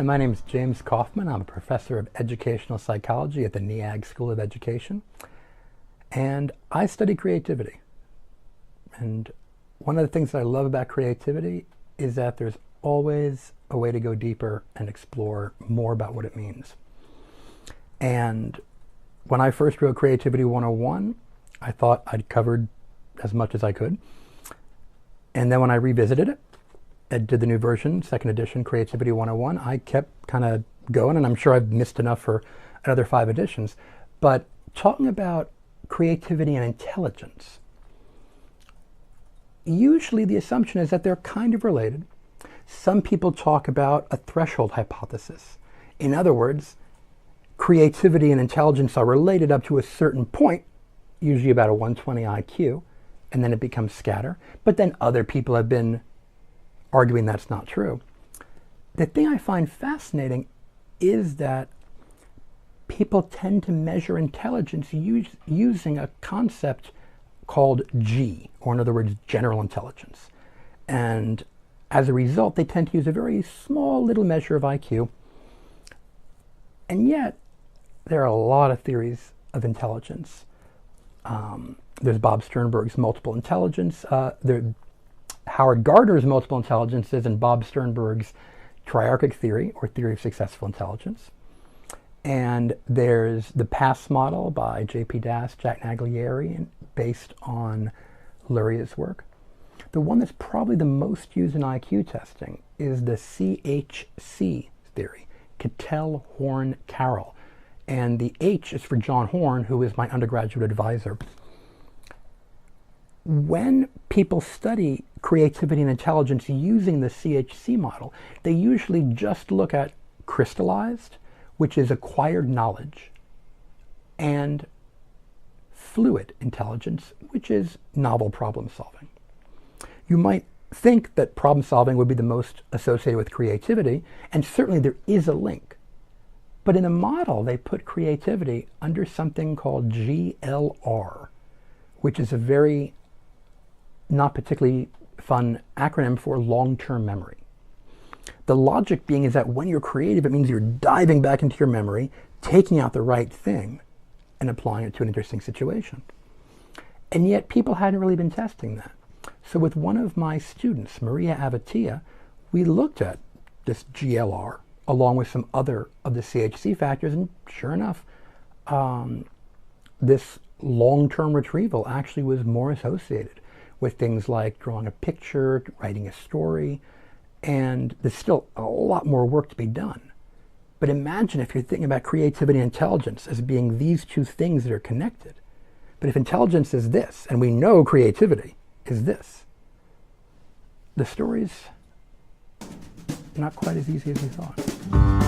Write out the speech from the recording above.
Hi, my name is James Kaufman. I'm a professor of educational psychology at the NEAG School of Education, and I study creativity. And one of the things that I love about creativity is that there's always a way to go deeper and explore more about what it means. And when I first wrote Creativity 101, I thought I'd covered as much as I could. And then when I revisited it, I did the new version, second edition, Creativity 101, I kept kind of going, and I'm sure I've missed enough for another 5 editions. But talking about creativity and intelligence, usually the assumption is that they're kind of related. Some people talk about a threshold hypothesis. In other words, creativity and intelligence are related up to a certain point, usually about a 120 IQ, and then it becomes scatter. But then other people have been arguing that's not true. The thing I find fascinating is that people tend to measure intelligence using a concept called G, or in other words, general intelligence. And as a result, they tend to use a very small little measure of IQ. And yet, there are a lot of theories of intelligence. There's Bob Sternberg's multiple intelligence. Howard Gardner's multiple intelligences and Bob Sternberg's triarchic theory, or theory of successful intelligence. And there's the PASS model by J.P. Das, Jack Naglieri, based on Luria's work. The one that's probably the most used in IQ testing is the CHC theory, Cattell, Horn, Carroll. And the H is for John Horn, who is my undergraduate advisor. When people study creativity and intelligence using the CHC model, they usually just look at crystallized, which is acquired knowledge, and fluid intelligence, which is novel problem solving. You might think that problem solving would be the most associated with creativity, and certainly there is a link. But in the model, they put creativity under something called GLR, which is a very not particularly fun acronym for long-term memory. The logic being is that when you're creative, it means you're diving back into your memory, taking out the right thing, and applying it to an interesting situation. And yet people hadn't really been testing that. So with one of my students, Maria Avatia, we looked at this GLR along with some other of the CHC factors, and sure enough, this long-term retrieval actually was more associated with things like drawing a picture, writing a story, and there's still a lot more work to be done. But imagine if you're thinking about creativity and intelligence as being these two things that are connected. But if intelligence is this, and we know creativity is this, the story's not quite as easy as we thought.